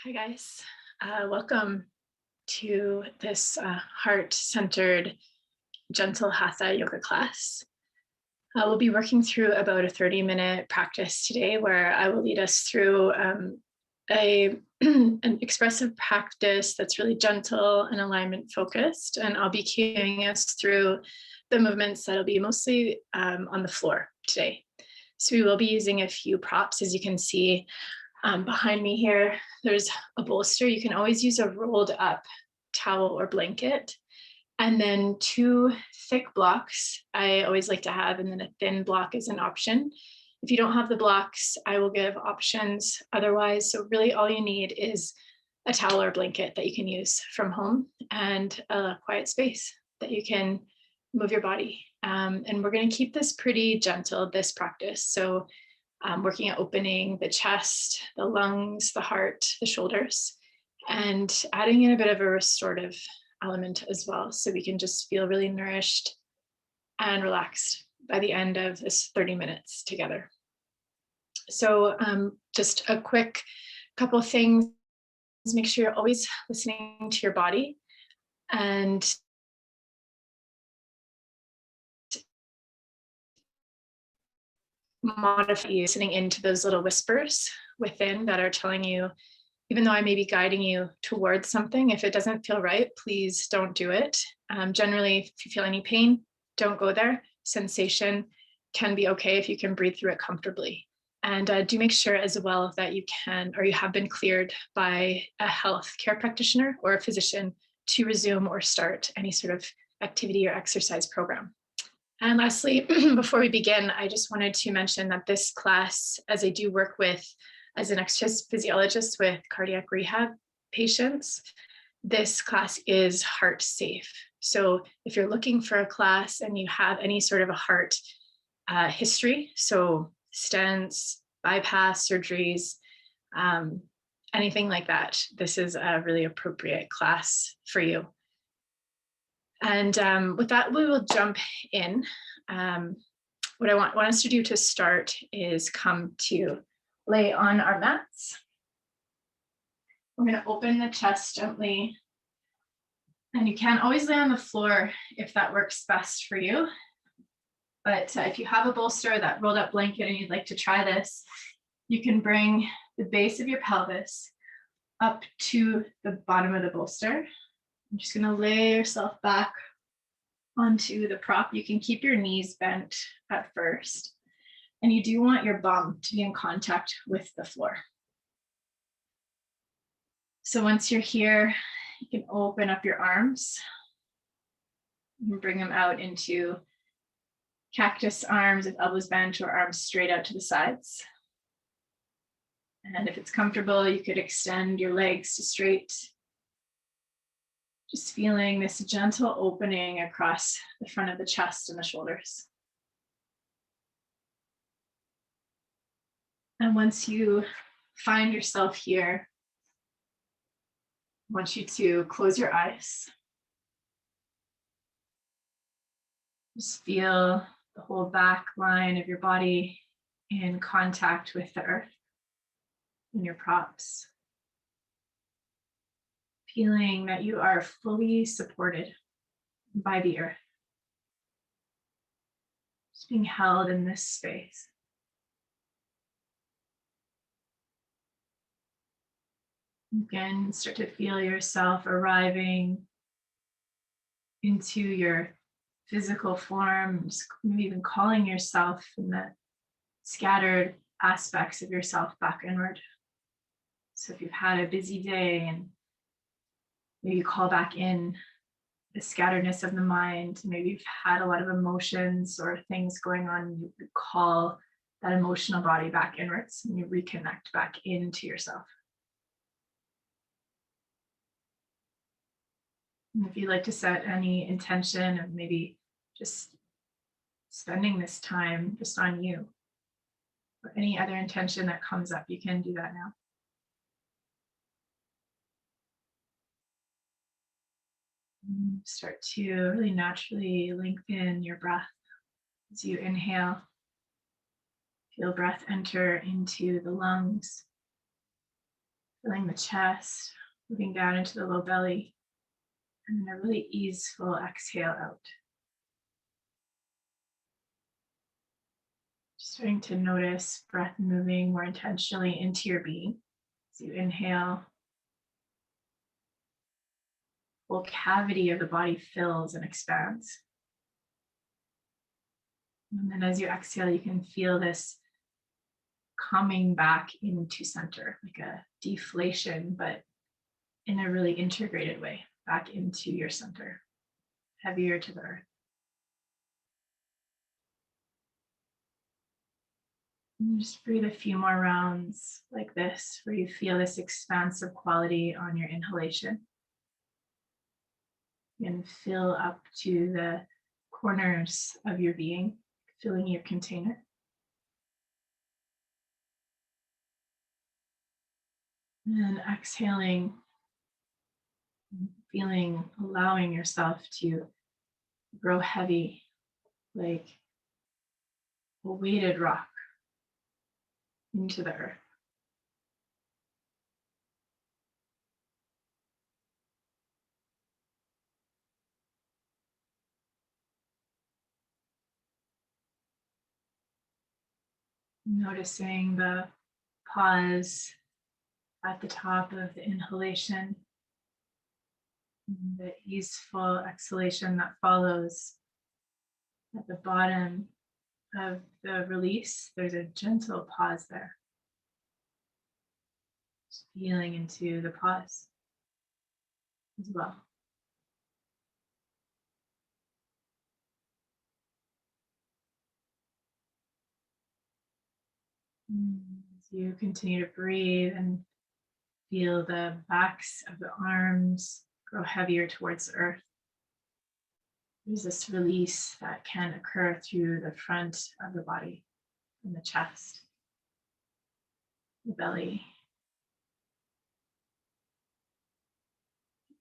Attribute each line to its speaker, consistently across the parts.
Speaker 1: Hi guys, welcome to this heart-centered gentle hatha yoga class. We'll be working through about a 30-minute practice today where I will lead us through an expressive practice that's really gentle and alignment focused, and I'll be carrying us through the movements that'll be mostly on the floor today. So we will be using a few props, as you can see. Behind me here, there's a bolster. You can always use a rolled up towel or blanket. And then 2 thick blocks I always like to have, and then a thin block is an option. If you don't have the blocks, I will give options otherwise. So really all you need is a towel or blanket that you can use from home and a quiet space that you can move your body. And we're going to keep this pretty gentle, this practice. So working at opening the chest, the lungs, the heart, the shoulders, and adding in a bit of a restorative element as well. So we can just feel really nourished and relaxed by the end of this 30 minutes together. So just a quick couple of things. Make sure you're always listening to your body and modify you listening into those little whispers within that are telling you, even though I may be guiding you towards something, if it doesn't feel right, please don't do it. Generally, if you feel any pain, don't go there. Sensation can be okay if you can breathe through it comfortably. And do make sure as well that you can, or you have been cleared by a healthcare practitioner or a physician to resume or start any sort of activity or exercise program. And lastly, before we begin, I just wanted to mention that this class, as I do work with as an exercise physiologist with cardiac rehab patients, this class is heart safe. So if you're looking for a class and you have any sort of a heart history, so stents, bypass surgeries, anything like that, this is a really appropriate class for you. And with that, we will jump in. What I want us to do to start is come to lay on our mats. We're going to open the chest gently. And you can always lay on the floor if that works best for you. But if you have a bolster, that rolled up blanket, and you'd like to try this, you can bring the base of your pelvis up to the bottom of the bolster. I'm just going to lay yourself back onto the prop. You can keep your knees bent at first, and you do want your bum to be in contact with the floor. So once you're here, you can open up your arms and bring them out into cactus arms with elbows bent or arms straight out to the sides. And if it's comfortable, you could extend your legs to straight. Just feeling this gentle opening across the front of the chest and the shoulders. And once you find yourself here, I want you to close your eyes. Just feel the whole back line of your body in contact with the earth and your props. Feeling that you are fully supported by the earth. Just being held in this space. Again, start to feel yourself arriving into your physical form, just maybe even calling yourself in the scattered aspects of yourself back inward. So if you've had a busy day and maybe call back in the scatteredness of the mind. Maybe you've had a lot of emotions or things going on. You call that emotional body back inwards and you reconnect back into yourself. And if you'd like to set any intention of maybe just spending this time just on you, or any other intention that comes up, you can do that now. Start to really naturally lengthen your breath as you inhale. Feel breath enter into the lungs. Filling the chest, moving down into the low belly, and then a really easeful exhale out. Starting to notice breath moving more intentionally into your being. As you inhale, the whole cavity of the body fills and expands. And then as you exhale, you can feel this coming back into center, like a deflation, but in a really integrated way, back into your center, heavier to the earth. And just breathe a few more rounds like this, where you feel this expansive quality on your inhalation. And fill up to the corners of your being, filling your container. And exhaling, feeling, allowing yourself to grow heavy, like a weighted rock into the earth. Noticing the pause at the top of the inhalation, and the easeful exhalation that follows at the bottom of the release. There's a gentle pause there. Just feeling into the pause as well. As you continue to breathe and feel the backs of the arms grow heavier towards the earth, there's this release that can occur through the front of the body, from the chest, the belly,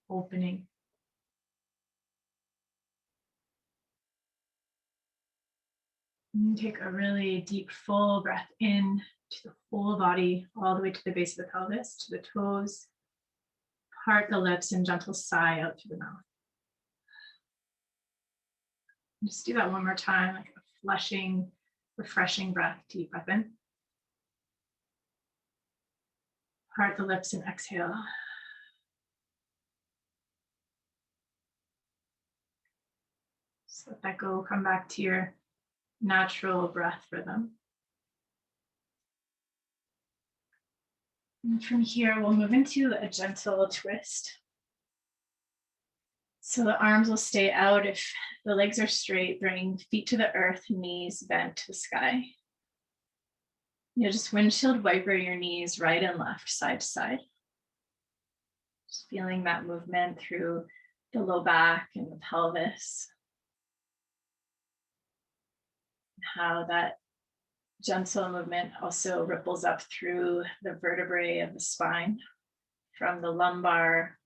Speaker 1: opening. And take a really deep, full breath in to the whole body, all the way to the base of the pelvis, to the toes. Part the lips and gentle sigh out through the mouth. And just do that one more time, like a flushing, refreshing breath. Deep breath in. Part the lips and exhale. Just let that go. Come back to your natural breath rhythm. And from here, we'll move into a gentle twist. So the arms will stay out. If the legs are straight, bring feet to the earth, knees bent to the sky. You'll just windshield wiper your knees right and left, side to side. Just feeling that movement through the low back and the pelvis. How that gentle movement also ripples up through the vertebrae of the spine, from the lumbar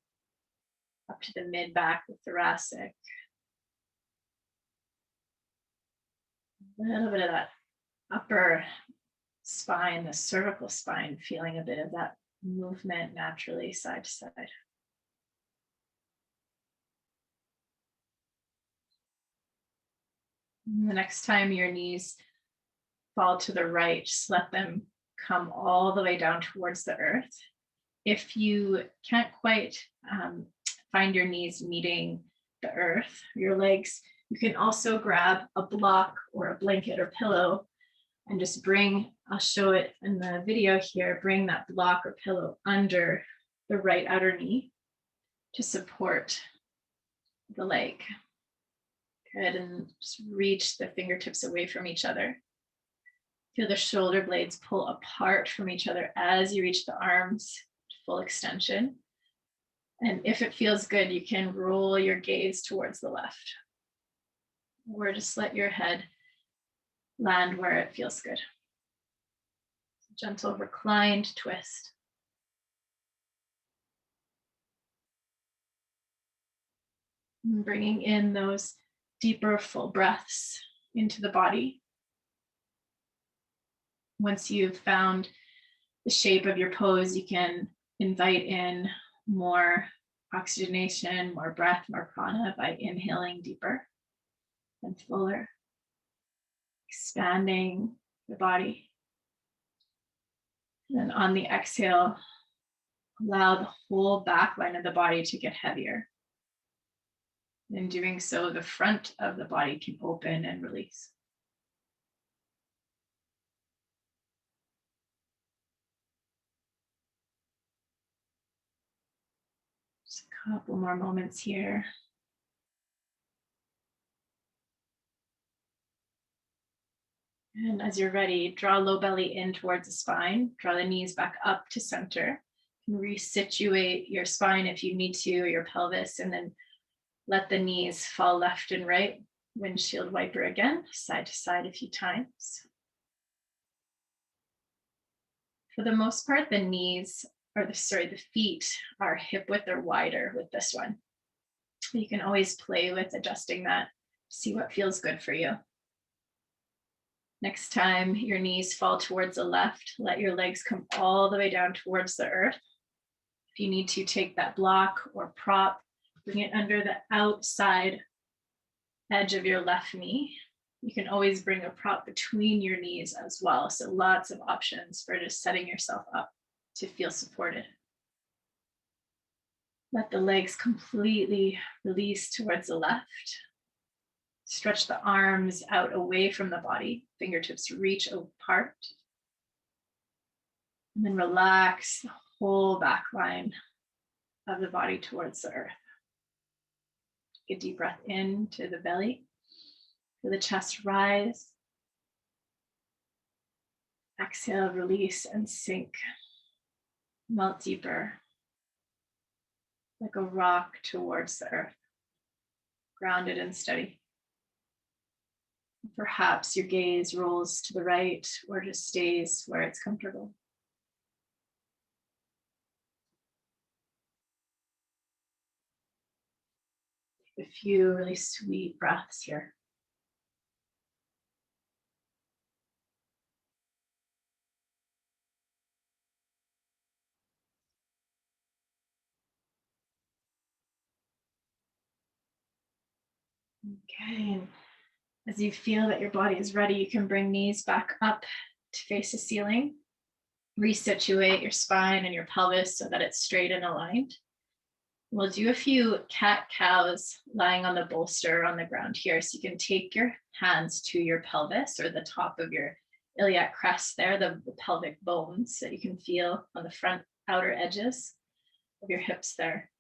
Speaker 1: up to the mid-back, the thoracic. A little bit of that upper spine, the cervical spine, feeling a bit of that movement naturally side to side. And the next time your knees fall to the right, just let them come all the way down towards the earth. If you can't quite find your knees meeting the earth, your legs, you can also grab a block or a blanket or pillow and just bring, I'll show it in the video here, bring that block or pillow under the right outer knee to support the leg. Good, and just reach the fingertips away from each other. Feel the shoulder blades pull apart from each other as you reach the arms to full extension. And if it feels good, you can roll your gaze towards the left. Or just let your head land where it feels good. Gentle reclined twist. And bringing in those deeper full breaths into the body. Once you've found the shape of your pose, you can invite in more oxygenation, more breath, more prana by inhaling deeper and fuller, expanding the body. And then on the exhale, allow the whole back line of the body to get heavier. In doing so, the front of the body can open and release. Just a couple more moments here. And as you're ready, draw low belly in towards the spine. Draw the knees back up to center. And resituate your spine if you need to, or your pelvis, and then let the knees fall left and right. Windshield wiper again, side to side a few times. For the most part, the knees, the feet are hip width or wider with this one. You can always play with adjusting that, see what feels good for you. Next time your knees fall towards the left, let your legs come all the way down towards the earth. If you need to, take that block or prop, bring it under the outside edge of your left knee. You can always bring a prop between your knees as well. So lots of options for just setting yourself up to feel supported. Let the legs completely release towards the left. Stretch the arms out away from the body. Fingertips reach apart. And then relax the whole back line of the body towards the earth. Take a deep breath into the belly. Feel the chest rise. Exhale, release and sink. Melt deeper, like a rock towards the earth, grounded and steady. Perhaps your gaze rolls to the right or just stays where it's comfortable. Take a few really sweet breaths here. Okay, as you feel that your body is ready, you can bring knees back up to face the ceiling. Resituate your spine and your pelvis so that it's straight and aligned. We'll do a few cat-cows lying on the bolster on the ground here. So you can take your hands to your pelvis or the top of your iliac crest there, the pelvic bones that you can feel on the front outer edges of your hips there.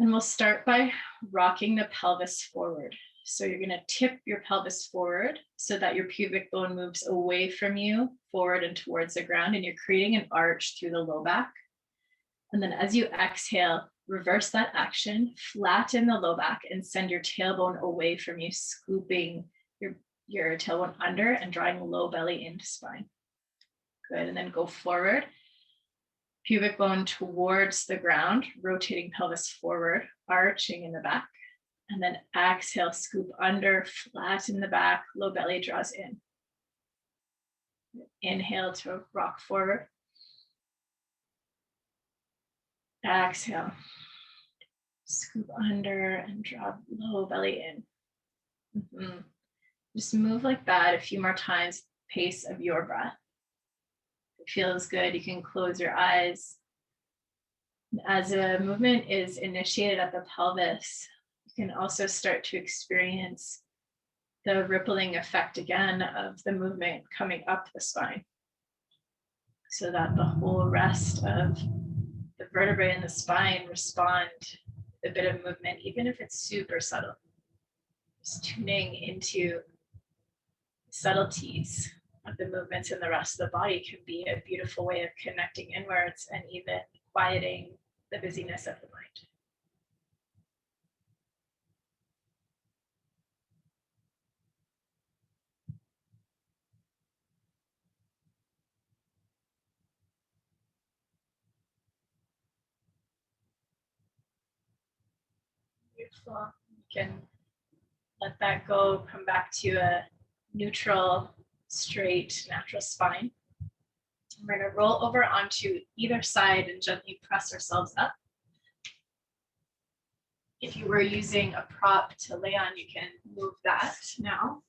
Speaker 1: And we'll start by rocking the pelvis forward. So you're going to tip your pelvis forward so that your pubic bone moves away from you, forward and towards the ground, and you're creating an arch through the low back. And then as you exhale, reverse that action, flatten the low back and send your tailbone away from you, scooping your tailbone under and drawing low belly into spine. Good, and then go forward. Pubic bone towards the ground, rotating pelvis forward, arching in the back. And then exhale, scoop under, flatten the back, low belly draws in. Inhale to rock forward. Exhale, scoop under and draw low belly in. Just move like that a few more times, pace of your breath. If it feels good, you can close your eyes. As a movement is initiated at the pelvis, you can also start to experience the rippling effect again of the movement coming up the spine, so that the whole rest of the vertebrae in the spine respond to a bit of movement, even if it's super subtle. Just tuning into subtleties of the movements in the rest of the body can be a beautiful way of connecting inwards and even quieting the busyness of the mind. Beautiful. You can let that go, come back to a neutral, straight, natural spine. We're going to roll over onto either side and gently press ourselves up. If you were using a prop to lay on, you can move that now.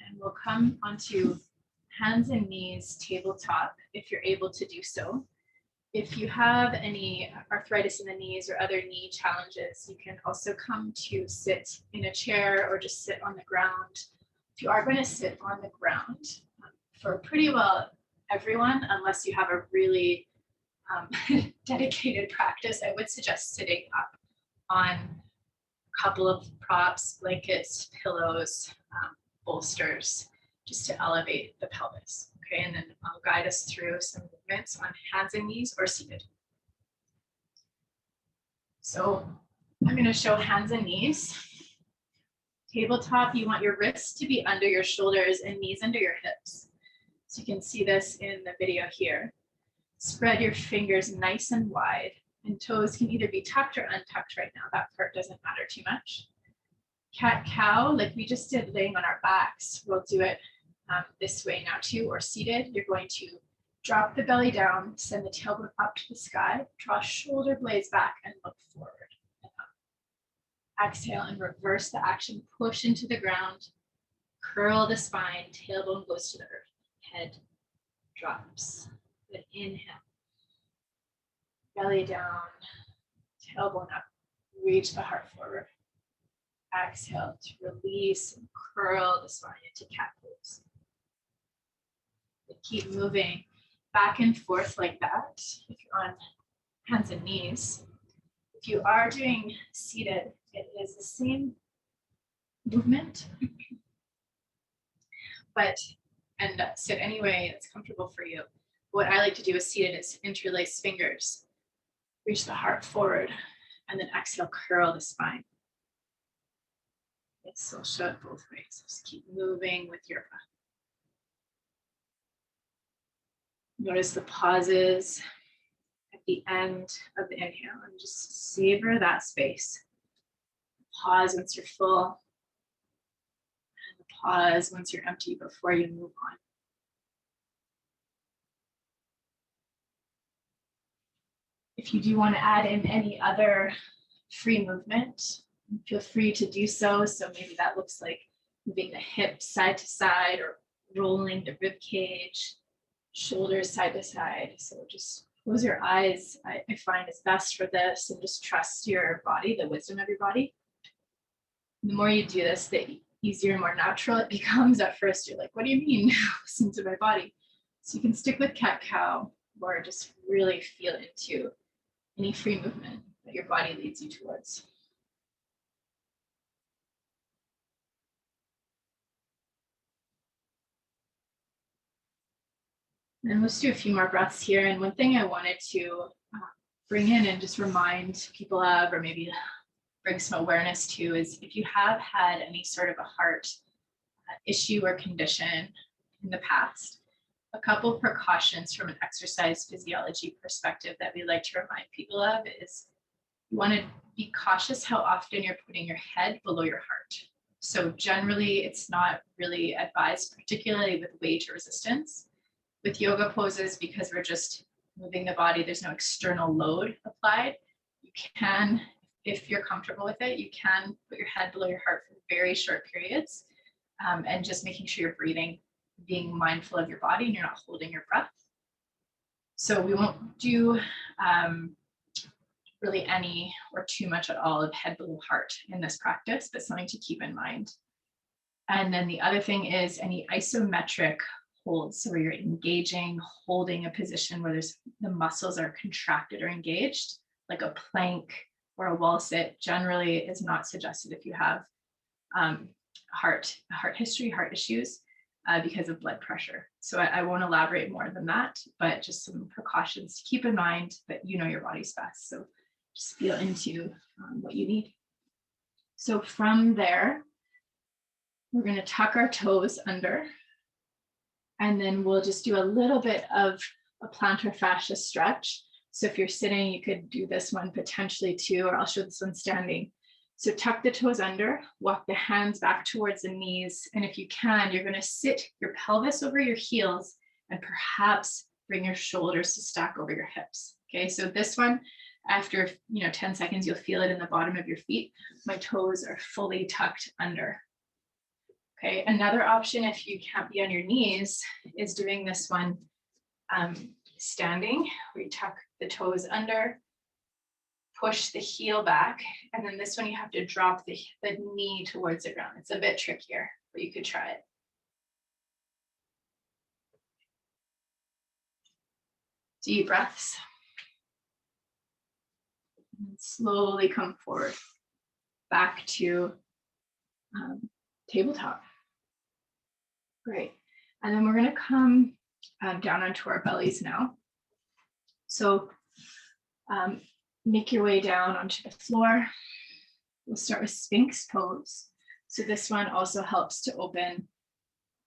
Speaker 1: And we'll come onto hands and knees, tabletop, if you're able to do so. If you have any arthritis in the knees or other knee challenges, you can also come to sit in a chair or just sit on the ground. If you are going to sit on the ground, for pretty well everyone, unless you have a really dedicated practice, I would suggest sitting up on a couple of props, blankets, pillows, bolsters, just to elevate the pelvis. Okay, and then I'll guide us through some movements on hands and knees or seated. So I'm going to show hands and knees. Tabletop, you want your wrists to be under your shoulders and knees under your hips. So you can see this in the video here. Spread your fingers nice and wide, and toes can either be tucked or untucked right now. That part doesn't matter too much. Cat-cow, like we just did laying on our backs, we'll do it this way now too, or seated. You're going to drop the belly down, send the tailbone up to the sky, draw shoulder blades back and look forward and up. Exhale and reverse the action, push into the ground, curl the spine, tailbone goes to the earth, head drops. Good, inhale, belly down, tailbone up, reach the heart forward. Exhale to release and curl the spine into cat pose. Keep moving back and forth like that if you're on hands and knees. If you are doing seated, it is the same movement, but sit any way that's comfortable for you. What I like to do with seated is interlace fingers, reach the heart forward, and then exhale, curl the spine. So I'll show it both ways. Just keep moving with your breath. Notice the pauses at the end of the inhale and just savor that space. Pause once you're full, and pause once you're empty before you move on. If you do want to add in any other free movement, feel free to do so. So maybe that looks like moving the hips side to side or rolling the rib cage, shoulders side to side. So just close your eyes, I find is best for this, and just trust your body, the wisdom of your body. The more you do this, the easier and more natural it becomes. At first, you're like, what do you mean? Listen to my body. So you can stick with cat-cow or just really feel into any free movement that your body leads you towards. And let's do a few more breaths here. And one thing I wanted to bring in and just remind people of, or maybe bring some awareness to, is if you have had any sort of a heart issue or condition in the past, a couple precautions from an exercise physiology perspective that we like to remind people of is you want to be cautious how often you're putting your head below your heart. So generally, it's not really advised, particularly with weight or resistance. With yoga poses, because we're just moving the body, there's no external load applied. You can, if you're comfortable with it, you can put your head below your heart for very short periods, and just making sure you're breathing, being mindful of your body and you're not holding your breath. So we won't do really any or too much at all of head below heart in this practice, but something to keep in mind. And then the other thing is any isometric holds, so where you're engaging, holding a position where the muscles are contracted or engaged, like a plank or a wall sit, generally is not suggested if you have heart history, heart issues, because of blood pressure. So I won't elaborate more than that, but just some precautions to keep in mind, that you know your body's best. So just feel into what you need. So from there, we're going to tuck our toes under, and then we'll just do a little bit of a plantar fascia stretch. So if you're sitting, you could do this one potentially too, or I'll show this one standing. So tuck the toes under, walk the hands back towards the knees. And if you can, you're going to sit your pelvis over your heels and perhaps bring your shoulders to stack over your hips. Okay, so this one, after 10 seconds, you'll feel it in the bottom of your feet. My toes are fully tucked under. Okay, another option if you can't be on your knees is doing this one standing, where you tuck the toes under, push the heel back, and then this one you have to drop the knee towards the ground. It's a bit trickier, but you could try it. Deep breaths. And slowly come forward back to tabletop. Great. And then we're going to come down onto our bellies now. So make your way down onto the floor. We'll start with Sphinx Pose. So this one also helps to open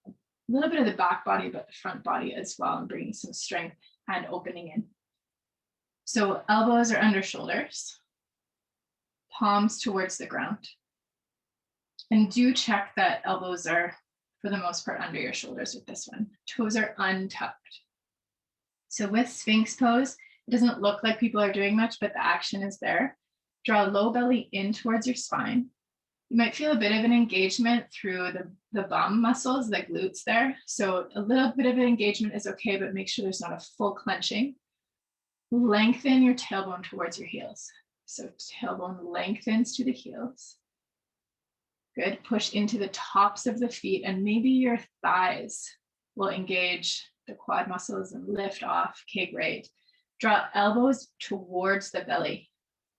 Speaker 1: a little bit of the back body, but the front body as well, and bringing some strength and opening in. So elbows are under shoulders, palms towards the ground. And do check that elbows are, for the most part, under your shoulders with this one. Toes are untucked. So with Sphinx Pose, it doesn't look like people are doing much, but the action is there. Draw low belly in towards your spine. You might feel a bit of an engagement through the bum muscles, the glutes there. So a little bit of an engagement is okay, but make sure there's not a full clenching. Lengthen your tailbone towards your heels. So tailbone lengthens to the heels. Good. Push into the tops of the feet, and maybe your thighs will engage the quad muscles and lift off. Okay, great. Draw elbows towards the belly.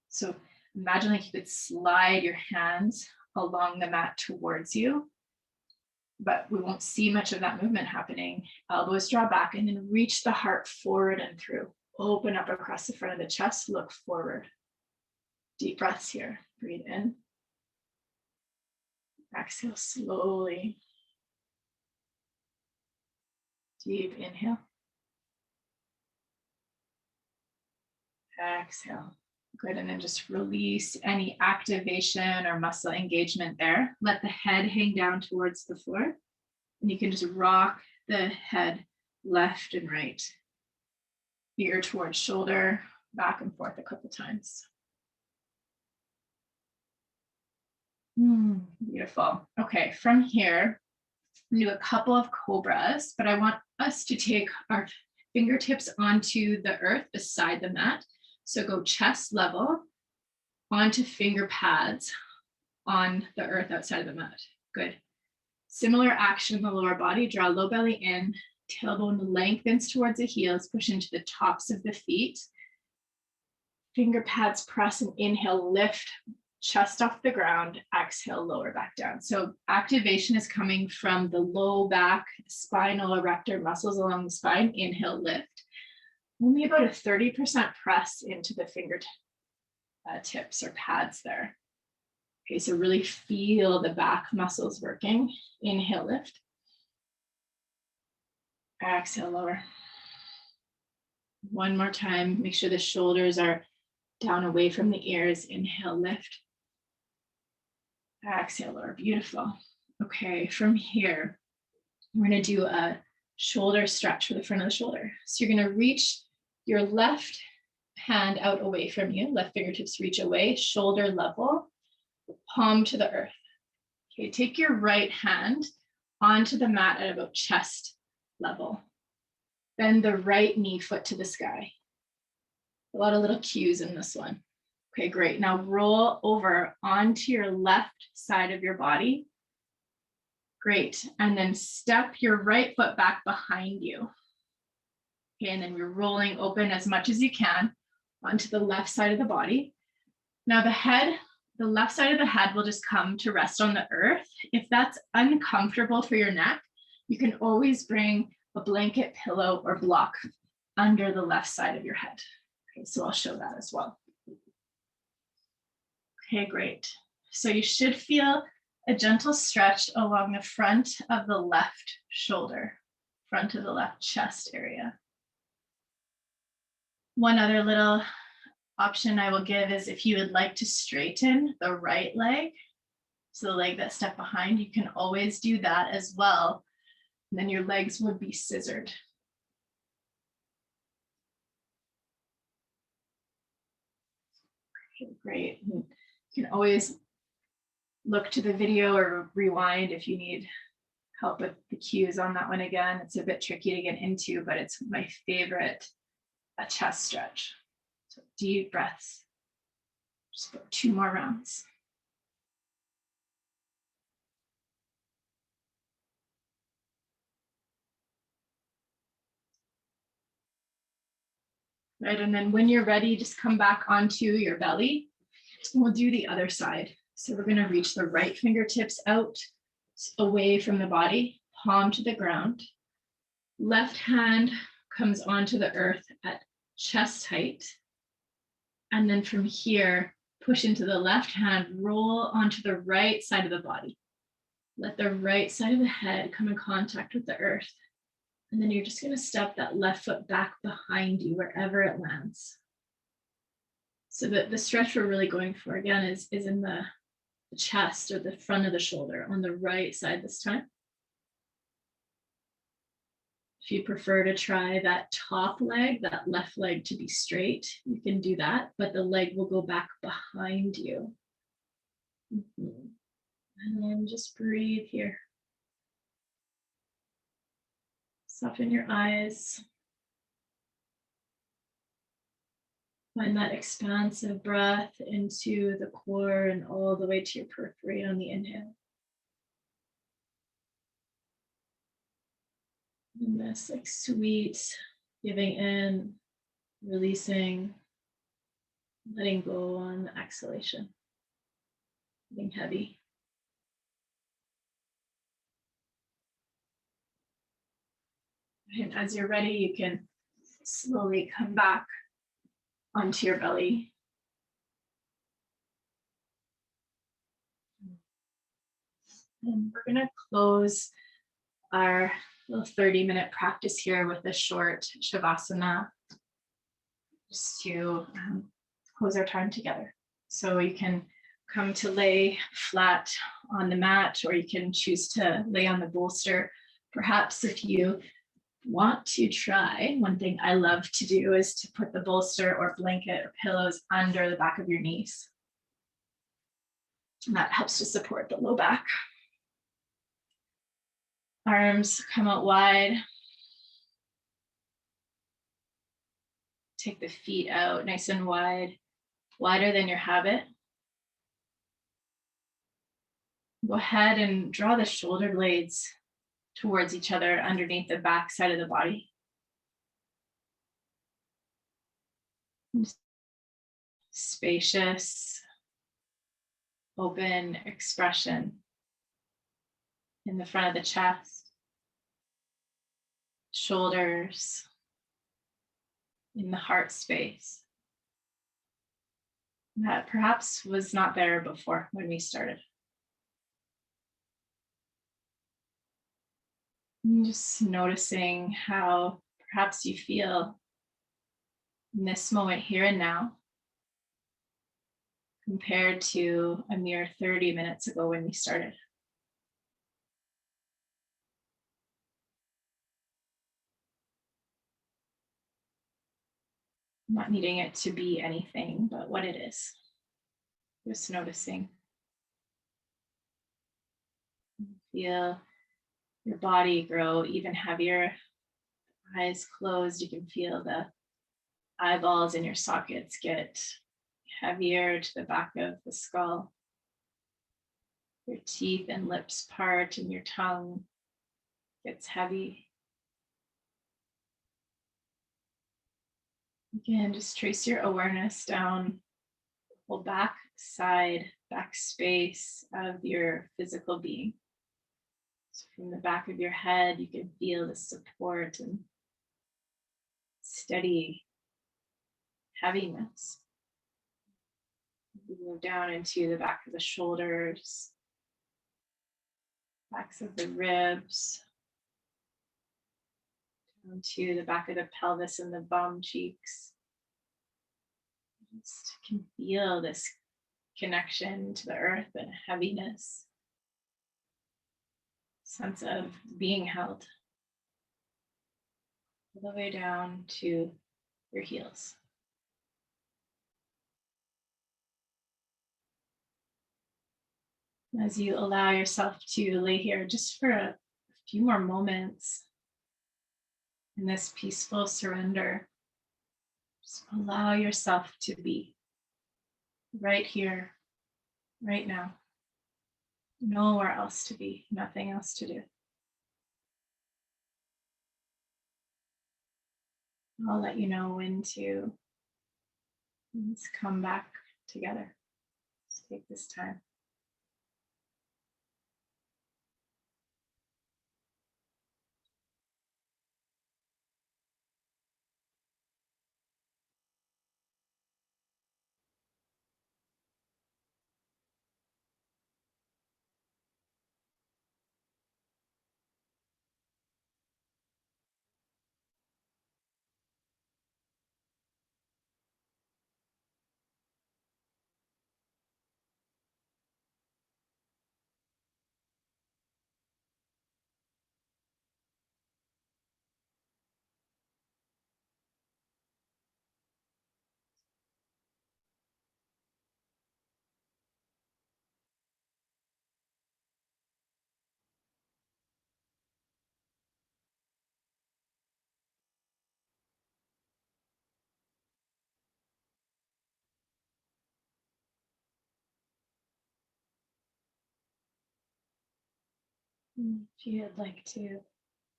Speaker 1: So imagine like you could slide your hands along the mat towards you, but we won't see much of that movement happening. Elbows draw back, and then reach the heart forward and through. Open up across the front of the chest, look forward. Deep breaths here. Breathe in. Exhale slowly. Deep inhale. Exhale. Good, and then just release any activation or muscle engagement there. Let the head hang down towards the floor, and you can just rock the head left and right. Ear towards shoulder, back and forth a couple times. Beautiful. Okay, from here, we'll do a couple of cobras, but I want us to take our fingertips onto the earth beside the mat. So go chest level onto finger pads on the earth outside of the mat. Good. Similar action in the lower body. Draw low belly in, tailbone lengthens towards the heels, push into the tops of the feet. Finger pads press and inhale, lift chest off the ground, exhale, lower back down. So activation is coming from the low back, spinal erector muscles along the spine. Inhale, lift. Only about a 30% press into the finger tips or pads there. Okay, so really feel the back muscles working. Inhale, lift. Exhale, lower. One more time. Make sure the shoulders are down away from the ears. Inhale, lift. Exhale, lower. Beautiful. Okay, from here, we're going to do a shoulder stretch for the front of the shoulder. So you're going to reach your left hand out away from you. Left fingertips reach away, shoulder level, palm to the earth. Okay, take your right hand onto the mat at about chest level. Bend the right knee foot to the sky. A lot of little cues in this one. Okay, great. Now roll over onto your left side of your body. Great. And then step your right foot back behind you. Okay, and then you're rolling open as much as you can onto the left side of the body. Now the left side of the head will just come to rest on the earth. If that's uncomfortable for your neck, you can always bring a blanket, pillow, or block under the left side of your head. Okay, so I'll show that as well. Okay, great. So you should feel a gentle stretch along the front of the left shoulder, front of the left chest area. One other little option I will give is if you would like to straighten the right leg, so the leg that stepped behind, you can always do that as well. And then your legs would be scissored. Okay, great. And you can always look to the video or rewind if you need help with the cues on that one again. It's a bit tricky to get into, but it's my favorite chest stretch. So deep breaths. Just about 2 more rounds. Right, and then when you're ready, just come back onto your belly. We'll do the other side. So we're going to reach the right fingertips out, away from the body, palm to the ground. Left hand comes onto the earth at chest height. And then from here, push into the left hand, roll onto the right side of the body. Let the right side of the head come in contact with the earth. And then you're just going to step that left foot back behind you, wherever it lands. So the stretch we're really going for, again, is in the chest or the front of the shoulder on the right side this time. If you prefer to try that top leg, that left leg to be straight, you can do that, but the leg will go back behind you. And then just breathe here. Soften your eyes. Find that expansive breath into the core and all the way to your periphery on the inhale. And this like sweet giving in, releasing, letting go on the exhalation. Getting heavy. And as you're ready, you can slowly come back onto your belly. And we're going to close our little 30-minute practice here with a short Shavasana, just to close our time together. So you can come to lay flat on the mat, or you can choose to lay on the bolster. Perhaps if you want to try, one thing I love to do is to put the bolster or blanket or pillows under the back of your knees. And that helps to support the low back. Arms come out wide. Take the feet out nice and wide, wider than your habit. Go ahead and draw the shoulder blades towards each other underneath the back side of the body. Spacious, open expression in the front of the chest, shoulders, in the heart space. That perhaps was not there before when we started. And just noticing how perhaps you feel in this moment here and now compared to a mere 30 minutes ago when we started. Not needing it to be anything but what it is. Just noticing. Feel your body grow even heavier. Eyes closed, you can feel the eyeballs in your sockets get heavier to the back of the skull. Your teeth and lips part and your tongue gets heavy. Again, just trace your awareness down the whole back side, back space of your physical being. So from the back of your head, you can feel the support and steady heaviness. You move down into the back of the shoulders, backs of the ribs, down to the back of the pelvis and the bum cheeks. Just can feel this connection to the earth and heaviness, sense of being held, all the way down to your heels. As you allow yourself to lay here just for a few more moments in this peaceful surrender, just allow yourself to be right here, right now. Nowhere else to be, nothing else to do. I'll let you know when to let's come back together. Let's take this time. If you'd like to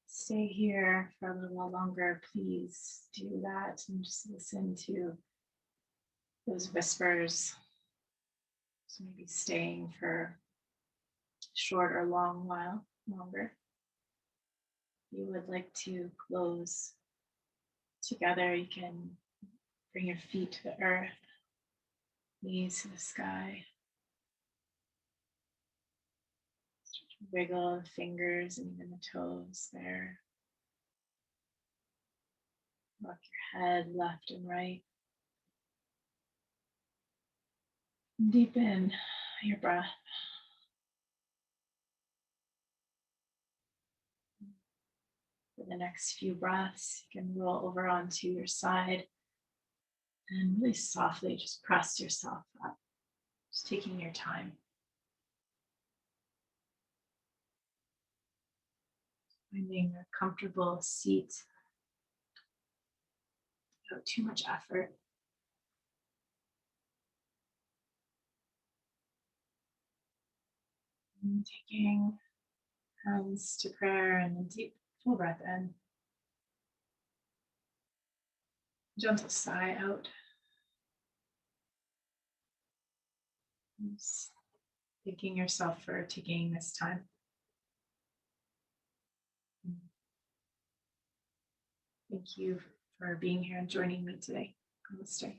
Speaker 1: stay here for a little while longer, please do that and just listen to those whispers. So maybe staying for a short or long while longer. If you would like to close together, you can bring your feet to the earth, knees to the sky. Wiggle the fingers and even the toes there. Rock your head left and right. Deepen your breath. For the next few breaths, you can roll over onto your side and really softly just press yourself up, just taking your time. Finding a comfortable seat without too much effort. And taking hands to prayer and a deep full breath in. Gentle sigh out. Just thanking yourself for taking this time. Thank you for being here and joining me today. Namaste.